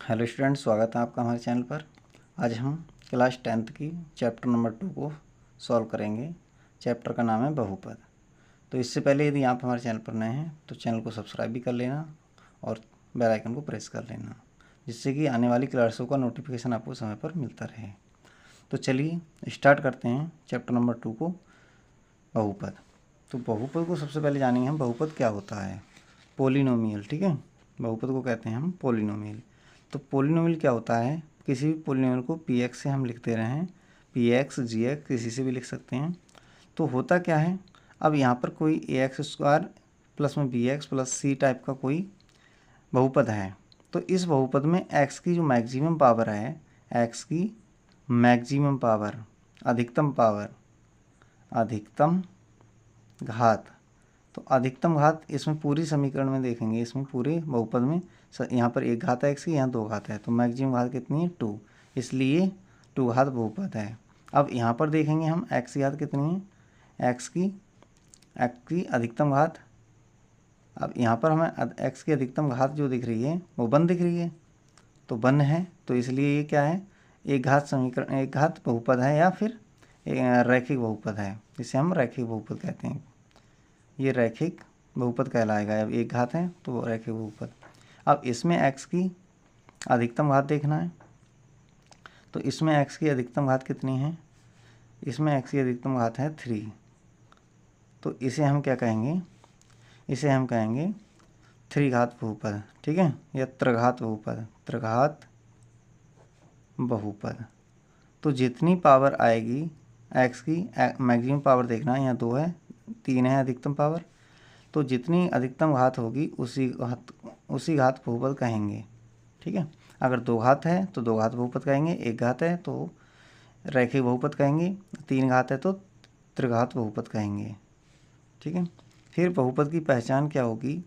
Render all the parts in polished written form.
Hello student, स्वागत है आपका हमारे चैनल पर। आज हम क्लास 10th की चैप्टर नंबर 2 को सॉल्व करेंगे। चैप्टर का नाम है बहुपद। तो इससे पहले यदि आप हमारे चैनल पर नए हैं तो चैनल को सब्सक्राइब भी कर लेना और बेल आइकन को प्रेस कर लेना, जिससे कि आने वाली क्लासों का नोटिफिकेशन आपको समय पर मिलता रहे। तो चलिए स्टार्ट करते हैं चैप्टर नंबर 2 को, बहुपद। तो बहुपद को सबसे पहले जानेंगे हम, बहुपद क्या होता है। पोलिनोमियल, ठीक है, बहुपद को कहते हैं हम पोलिनोमियल। तो पोलिनोमियल क्या होता है, किसी भी पोलिनोमियल को पी एक्स से हम लिखते रहे हैं, पी एक्स जी एक्स किसी से भी लिख सकते हैं। तो होता क्या है, अब यहाँ पर कोई ए एक्स स्क्वायर प्लस में b x plus c type का कोई बहुपद है। तो इस बहुपद में एक्स की जो मैक्सिमम पावर है, एक्स की मैक्सिमम पावर, अधिकतम पावर, अधिकतम घात, तो अधिकतम घात इसमें पूरी समीकरण में देखेंगे, इसमें पूरे बहुपद में यहाँ पर एक घात है एक्स की, यहाँ दो घात है, तो मैक्सिमम घात कितनी है 2, इसलिए 2 घात बहुपद है। अब यहाँ पर देखेंगे हम एक्स की घात कितनी है, एक्स की अधिकतम घात। अब यहाँ पर हमें एक्स की अधिकतम घात जो दिख रही है वो 1 दिख रही है, तो 1 है, तो इसलिए ये क्या है, एक घात समीकरण, एक घात बहुपद है या फिर रैखिक बहुपद है, जिसे हम रैखिक बहुपद कहते हैं। ये रैखिक बहुपद कहलाएगा। अब एक घात है तो रैखिक बहुपद। अब इसमें एक्स की अधिकतम घात देखना है, तो इसमें एक्स की अधिकतम घात कितनी है, इसमें एक्स की अधिकतम घात है 3, तो इसे हम क्या कहेंगे, इसे हम कहेंगे 3 घात बहुपद, ठीक है, या त्रिघात बहुपद, त्रिघात बहुपद। तो जितनी पावर आएगी एक्स की, मैक्सिमम पावर देखना है, यहाँ 2 है, 3 है अधिकतम पावर, तो जितनी अधिकतम घात होगी उसी घात बहुपद कहेंगे, ठीक है। अगर 2 घात है तो 2 घात बहुपद कहेंगे, 1 घात है तो रैखिक बहुपद कहेंगे, 3 घात है तो त्रिघात बहुपद कहेंगे, ठीक है। फिर बहुपद की पहचान क्या होगी,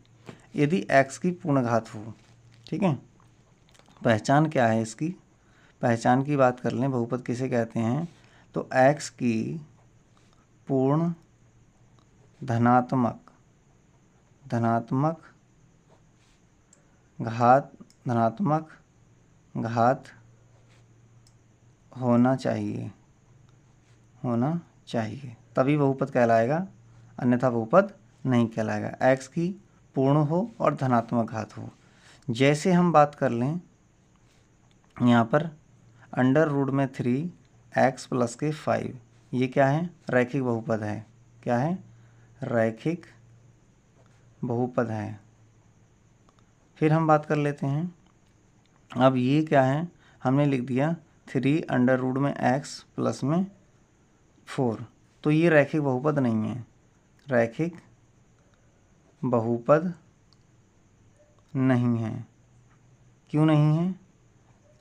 यदि एक्स की पूर्ण घात हो, ठीक है। पहचान क्या है इसकी, पहचान की बात कर लें, बहुपद किसे कहते हैं, तो एक्स की पूर्ण धनात्मक घात होना चाहिए तभी बहुपद कहलाएगा, अन्यथा बहुपद नहीं कहलाएगा। एक्स की पूर्ण हो और धनात्मक घात हो। जैसे हम बात कर लें यहाँ पर अंडर रूट में 3x प्लस के 5, ये क्या है, रैखिक बहुपद है, क्या है, रैखिक बहुपद है। फिर हम बात कर लेते हैं, अब ये क्या है, हमने लिख दिया 3 अंडर रूट में x प्लस में 4, तो ये रैखिक बहुपद नहीं है, रैखिक बहुपद नहीं है। क्यों नहीं है,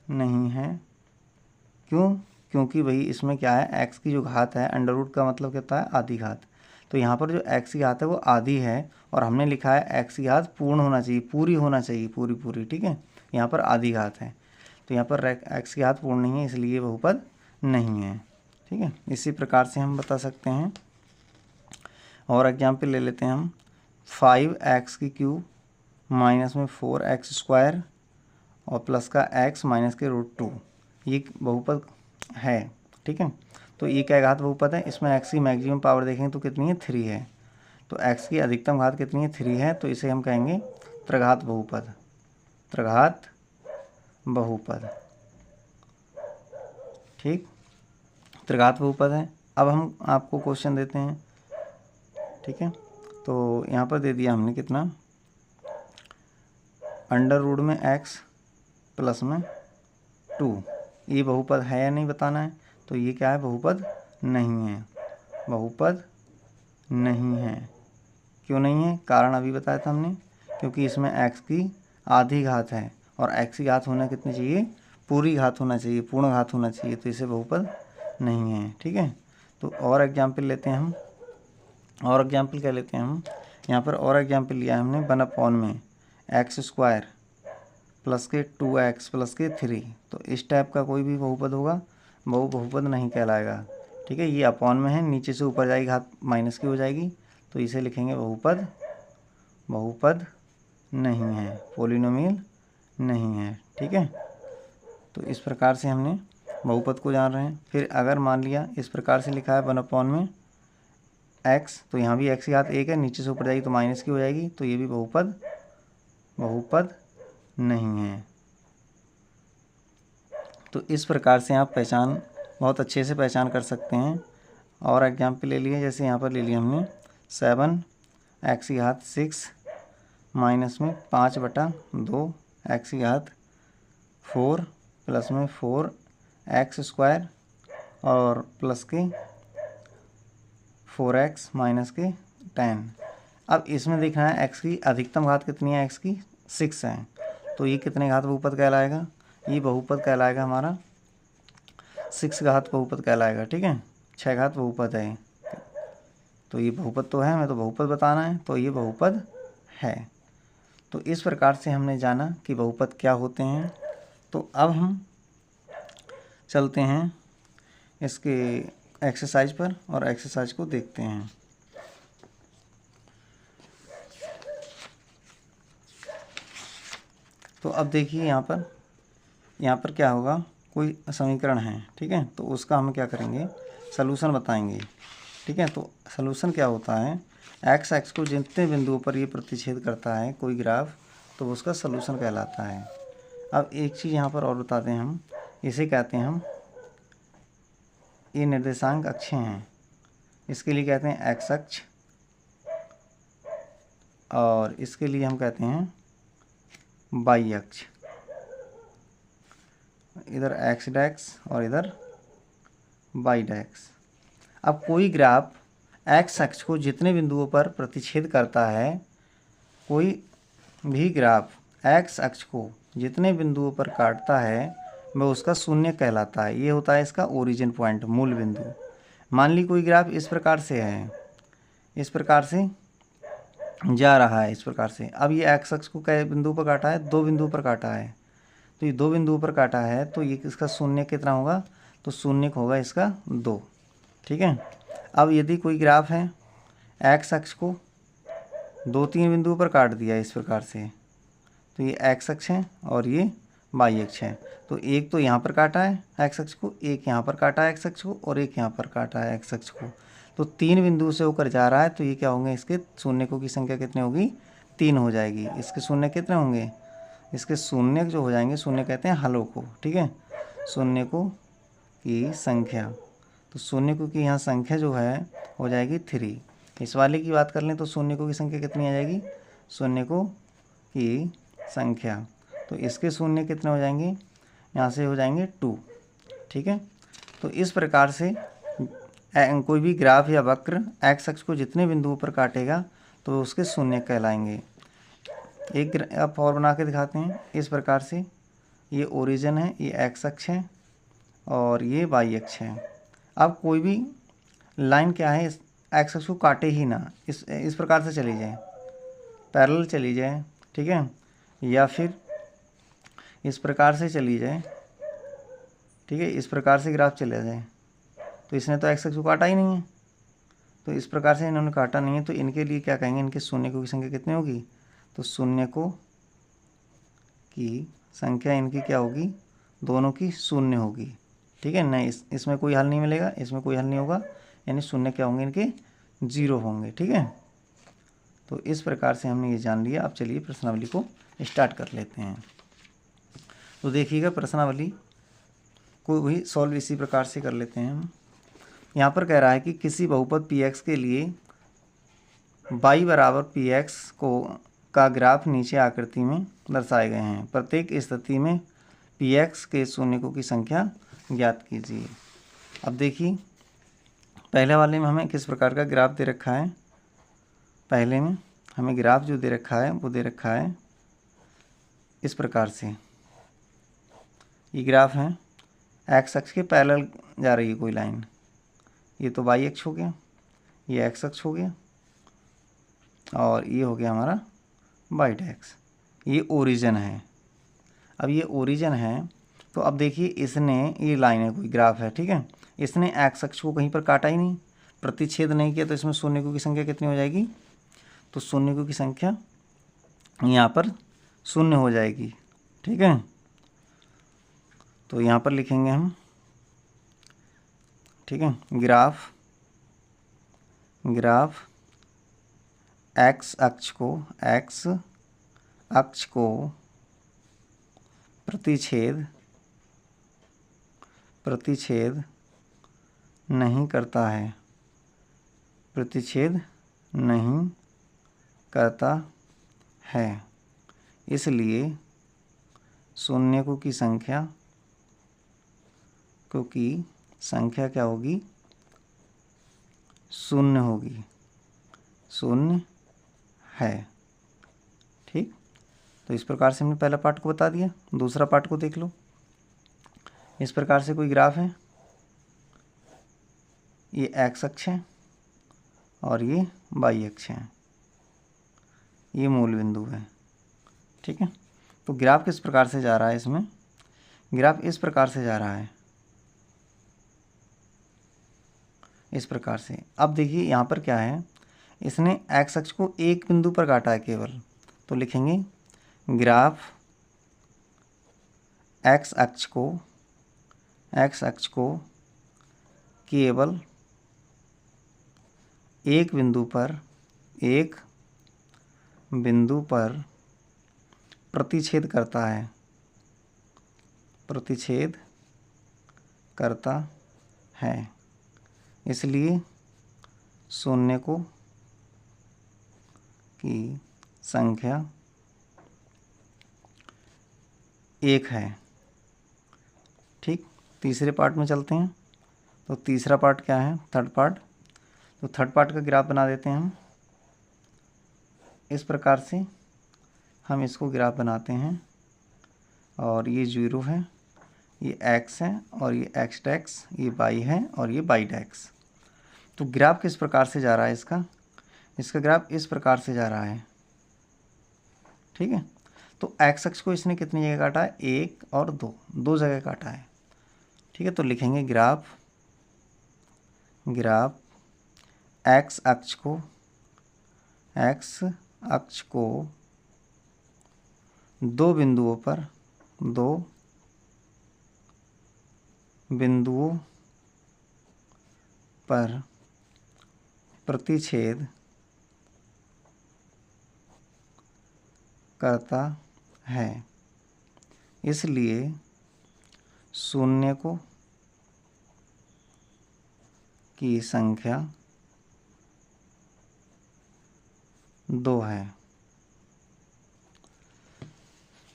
नहीं है क्यों, क्योंकि भाई इसमें क्या है, x की जो घात है, अंडर रूट का मतलब क्या होता है, आधी घात, तो यहाँ पर जो x की घात है वो आधी है, और हमने लिखा है x की घात पूर्ण होना चाहिए, पूरी होना चाहिए, पूरी, ठीक है, यहाँ पर आधी घात है, तो यहाँ पर x की घात पूर्ण नहीं है, इसलिए बहुपद नहीं है, ठीक है। इसी प्रकार से हम बता सकते हैं, और एग्जाम्पल ले लेते हैं हम, 5x की क्यूब माइनस में 4x स्क्वायर और प्लस का x माइनस के √2, ये बहुपद है, ठीक है। तो ये क्या घात बहुपद है, इसमें x की मैक्सिमम पावर देखेंगे तो कितनी है, 3 है, तो x की अधिकतम घात कितनी है, 3 है, तो इसे हम कहेंगे त्रिघात बहुपद, त्रिघात बहुपद, ठीक, त्रिघात बहुपद है। अब हम आपको क्वेश्चन देते हैं, ठीक है, तो यहाँ पर दे दिया हमने कितना, अंडर रूट में x प्लस में 2, ये बहुपद है या नहीं बताना है, तो ये क्या है, बहुपद नहीं है, बहुपद नहीं है। क्यों नहीं है, कारण अभी बताया था हमने, क्योंकि इसमें x की आधी घात है, और x की घात होना कितनी चाहिए, पूरी घात होना चाहिए, पूर्ण घात होना चाहिए, तो इसे बहुपद नहीं है, ठीक है। तो और एग्जाम्पल लेते हैं हम, और एग्जाम्पल क्या लेते हैं हम, यहाँ पर और एग्जाम्पल लिया है हमने 1 में x स्क्वायर प्लस के 2x प्लस के 3, तो इस टाइप का कोई भी बहुपद होगा वो बहुपद नहीं कहलाएगा, ठीक है। ये अपॉन में है, नीचे से ऊपर जाएगी, घात माइनस की हो जाएगी, तो इसे लिखेंगे बहुपद, बहुपद नहीं है, पोलिनोमियल नहीं है, ठीक है। तो इस प्रकार से हमने बहुपद को जान रहे हैं। फिर अगर मान लिया इस प्रकार से लिखा है 1 में x, तो यहाँ भी x की घात 1 है, नीचे से ऊपर जाएगी तो माइनस की हो जाएगी, तो ये भी बहुपद नहीं है। तो इस प्रकार से आप बहुत अच्छे से पहचान कर सकते हैं। और एग्जाम्पल ले लिए, जैसे यहाँ पर ले लिया हमने 7 x की घात 6 माइनस में 5/2 x की घात 4 प्लस में 4x² और प्लस के 4x माइनस के 10। अब इसमें देखना है x की अधिकतम घात कितनी है, x की 6 है, तो ये कितने घात बहुपद कहलाएगा, ये बहुपद कहलाएगा हमारा 6 घात बहुपद कहलाएगा। ठीक है, 6 घात बहुपद है, तो ये बहुपद तो है, हमें तो बहुपद बताना है, तो ये बहुपद है। तो इस प्रकार से हमने जाना कि बहुपद क्या होते हैं। तो अब हम चलते हैं इसके एक्सरसाइज पर और एक्सरसाइज को देखते हैं। तो अब देखिए यहाँ पर क्या होगा, कोई समीकरण है, ठीक है, तो उसका हम क्या करेंगे, सलूशन बताएंगे। ठीक है, तो सलूशन क्या होता है, x को जितने बिंदुओं पर ये प्रतिच्छेद करता है कोई ग्राफ, तो उसका सलूशन कहलाता है। अब एक चीज़ यहाँ पर और बताते हैं हम, इसे कहते हैं हम, ये निर्देशांक अक्षें हैं, इसके लिए कहते हैं x अक्ष, और इसके लिए हम कहते हैं y अक्ष। इधर x डैक्स और इधर y डैक्स। अब कोई ग्राफ x अक्ष को जितने बिंदुओं पर प्रतिच्छेद करता है, कोई भी ग्राफ x अक्ष को जितने बिंदुओं पर काटता है वह उसका शून्य कहलाता है। ये होता है इसका ओरिजिन पॉइंट, मूल बिंदु। मान ली कोई ग्राफ इस प्रकार से है, इस प्रकार से जा रहा है, इस प्रकार से। अब ये x अक्ष को कई बिंदु पर काटा है, 2 बिंदुओं पर काटा है, तो ये 2 बिंदुओं पर काटा है, तो ये इसका शून्य कितना होगा, तो शून्य होगा इसका 2। ठीक है, अब यदि कोई ग्राफ है x अक्ष को 2-3 बिंदुओं पर काट दिया इस प्रकार से, तो ये x अक्ष है और ये y अक्ष है। तो एक तो यहाँ पर काटा है x अक्ष को, एक यहाँ पर काटा है x अक्ष को, और एक यहाँ पर काटा है x अक्ष को, तो 3 बिंदु से होकर जा रहा है, तो ये क्या होंगे, इसके शून्यकों की संख्या कितनी होगी, 3 हो जाएगी। इसके शून्य कितने होंगे, इसके शून्य जो हो जाएंगे, शून्य कहते हैं हलों को। ठीक है, शून्यकों की संख्या, तो शून्यकों की यहाँ संख्या जो है हो जाएगी 3। इस वाले की बात कर लें तो शून्यकों की संख्या कितनी आ जाएगी, शून्यकों की संख्या, तो इसके शून्य कितने हो जाएंगे, यहाँ से हो जाएंगे 2। ठीक है, तो इस प्रकार से कोई भी ग्राफ या वक्र x अक्ष को जितने बिंदुओं पर काटेगा तो उसके शून्य कहलाएंगे। एक अब और बना के दिखाते हैं। इस प्रकार से ये ओरिजिन है, ये x अक्ष है और ये y अक्ष है। अब कोई भी लाइन क्या है, इस x अक्ष को काटे ही ना, इस प्रकार से चली जाए, पैरेलल चली जाए, ठीक है, या फिर इस प्रकार से चली जाए, ठीक है, इस प्रकार से ग्राफ चला जाए, तो इसने तो x अक्ष को काटा ही नहीं है, तो इस प्रकार से इन्होंने काटा नहीं है, तो इनके लिए क्या कहेंगे, इनके शून्यकों की संख्या कितनी होगी, तो शून्यकों की संख्या इनकी क्या होगी, दोनों की शून्य होगी। ठीक है, नहीं इसमें कोई हल नहीं मिलेगा, इसमें कोई हल नहीं होगा, यानी शून्य क्या होंगे, इनके 0 होंगे। ठीक है, तो इस प्रकार से हमने ये जान लिया। अब चलिए प्रश्नावली को स्टार्ट कर लेते हैं। तो देखिएगा, प्रश्नावली को भी सॉल्व इसी प्रकार से कर लेते हैं हम। यहाँ पर कह रहा है कि किसी बहुपद px के लिए y बराबर px का ग्राफ नीचे आकृति में दर्शाए गए हैं। प्रत्येक स्थिति में px के शून्यकों की संख्या ज्ञात कीजिए। अब देखिए, पहले वाले में हमें किस प्रकार का ग्राफ दे रखा है, पहले में हमें ग्राफ जो दे रखा है वो दे रखा है इस प्रकार से। ये ग्राफ है, x अक्ष के पैरेलल जा रही है कोई लाइन, ये तो y अक्ष हो गया, ये x अक्ष हो गया, और ये हो गया हमारा y डैक्स। ये ओरिजिन है। अब ये ओरिजिन है, तो अब देखिए इसने, ये लाइन है, कोई ग्राफ है, ठीक है, इसने x अक्ष को कहीं पर काटा ही नहीं, प्रतिच्छेद नहीं किया, तो इसमें शून्यकों की संख्या कितनी हो जाएगी, तो शून्यकों की संख्या यहाँ पर 0 हो जाएगी। ठीक है, तो यहाँ पर लिखेंगे हम, ठीक है, ग्राफ एक्स अक्ष को प्रतिच्छेद नहीं करता है, इसलिए शून्यकों की संख्या, क्योंकि संख्या क्या होगी, शून्य है। ठीक, तो इस प्रकार से हमने पहला पार्ट को बता दिया। दूसरा पार्ट को देख लो। इस प्रकार से कोई ग्राफ है, ये एक्स अक्ष है और ये वाई अक्ष है, ये मूल बिंदु है। ठीक है, तो ग्राफ किस प्रकार से जा रहा है, इसमें ग्राफ इस प्रकार से जा रहा है, इस प्रकार से। अब देखिए यहाँ पर क्या है, इसने एक्स अक्ष को एक बिंदु पर काटा है केवल, तो लिखेंगे ग्राफ एक्स अक्ष को केवल एक बिंदु पर प्रतिच्छेद करता है, इसलिए शून्यकों की संख्या एक है। ठीक, तीसरे पार्ट में चलते हैं। तो तीसरा पार्ट क्या है, थर्ड पार्ट। तो थर्ड पार्ट का ग्राफ बना देते हैं हम इस प्रकार से। हम इसको ग्राफ बनाते हैं और ये 0 है, ये x है और ये x डैक्स, ये y है और ये y डैक्स। तो ग्राफ किस प्रकार से जा रहा है इसका ग्राफ इस प्रकार से जा रहा है। ठीक है, तो x अक्ष को इसने कितनी जगह काटा है, 1 और 2 जगह काटा है। ठीक है, तो लिखेंगे ग्राफ x अक्ष को दो बिंदुओं पर प्रतिच्छेद करता है, इसलिए शून्यकों की संख्या 2 है।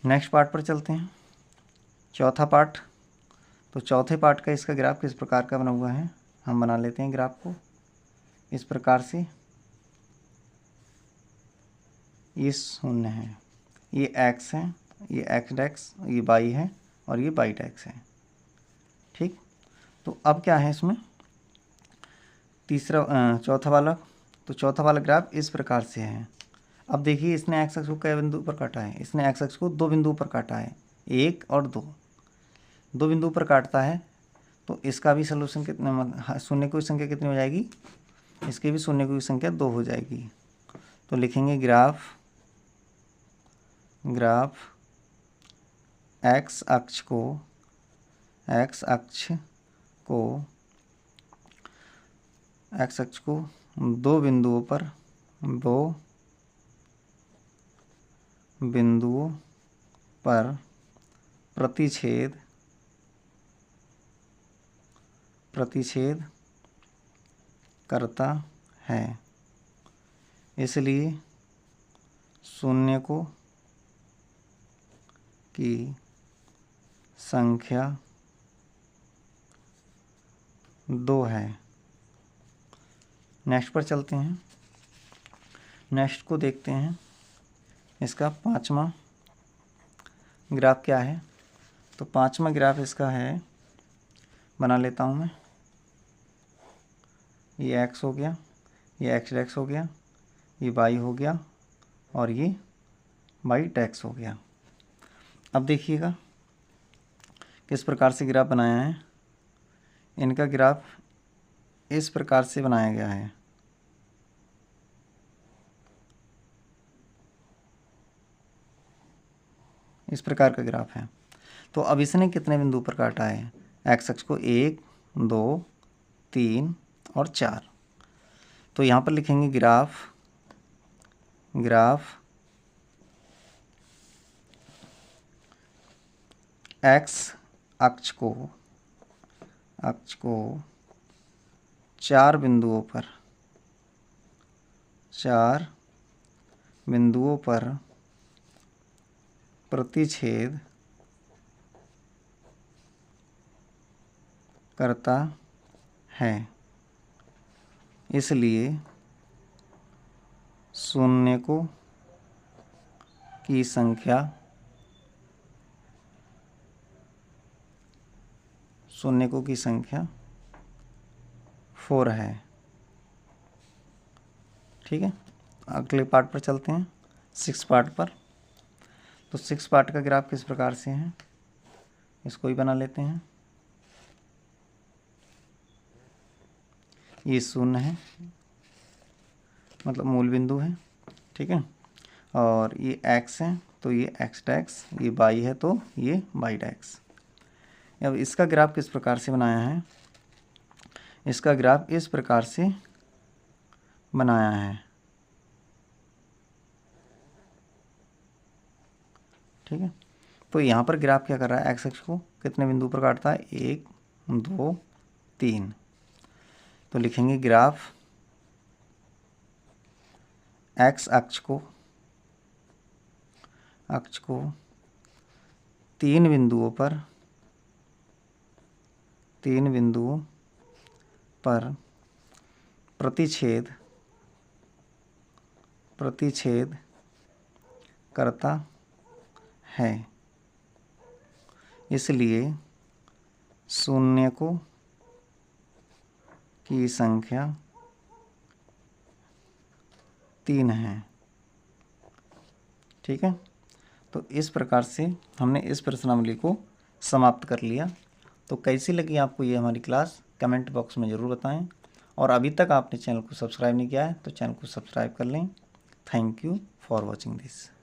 नेक्स्ट पार्ट पर चलते हैं, चौथा पार्ट। तो चौथे पार्ट का इसका ग्राफ किस प्रकार का बना हुआ है, हम बना लेते हैं ग्राफ को इस प्रकार से। ये शून्य है, ये x है, ये x डैक्स, ये y है और ये y डैक्स है। ठीक, तो अब क्या है इसमें चौथा वाला। तो चौथा वाला ग्राफ इस प्रकार से है। अब देखिए इसने एक्स अक्ष को कई बिंदु पर काटा है, इसने एक्स अक्ष को 2 बिंदु पर काटा है, 1 और 2 बिंदु पर काटता है। तो इसका भी सलूशन कितना, शून्य की संख्या कितनी हो जाएगी, इसकी भी शून्य की संख्या 2 हो जाएगी। तो लिखेंगे ग्राफ एक्स अक्ष को 2 बिंदुओं पर प्रतिच्छेद करता है, इसलिए शून्यकों की संख्या 2 है। नेक्स्ट पर चलते हैं, नेक्स्ट को देखते हैं। इसका पांचवा ग्राफ क्या है। तो पांचवा ग्राफ इसका है, बना लेता हूँ मैं। ये x हो गया, ये x डैक्स हो गया, ये y हो गया और ये y डैक्स हो गया। अब देखिएगा किस प्रकार से ग्राफ बनाया है। इनका ग्राफ इस प्रकार से बनाया गया है। इस प्रकार का ग्राफ है। तो अब इसने कितने बिंदु पर काटा है, एक्स अक्ष को 1, 2, 3 और 4। तो यहाँ पर लिखेंगे ग्राफ एक्स अक्ष को 4 बिंदुओं पर प्रतिच्छेद करता है, इसलिए शून्यकों की संख्या 4 है। ठीक है, अगले पार्ट पर चलते हैं, 6 पार्ट पर। तो 6 पार्ट का ग्राफ किस प्रकार से है, इसको ही बना लेते हैं। ये 0 है, मतलब मूल बिंदु है। ठीक है, और ये x है तो ये x डैक्स, ये y है तो ये y डैक्स। अब इसका ग्राफ किस प्रकार से बनाया है, इसका ग्राफ इस प्रकार से बनाया है। ठीक है, तो यहाँ पर ग्राफ क्या कर रहा है, एक्स अक्ष को कितने बिंदु पर काटता है, 1, 2, 3। तो लिखेंगे ग्राफ एक्स अक्ष को 3 बिंदुओं पर प्रतिच्छेद करता है, इसलिए शून्यकों की संख्या 3 है। ठीक है, तो इस प्रकार से हमने इस प्रश्नावली को समाप्त कर लिया। तो कैसी लगी आपको ये हमारी क्लास, कमेंट बॉक्स में ज़रूर बताएं। और अभी तक आपने चैनल को सब्सक्राइब नहीं किया है तो चैनल को सब्सक्राइब कर लें। Thank you for watching this.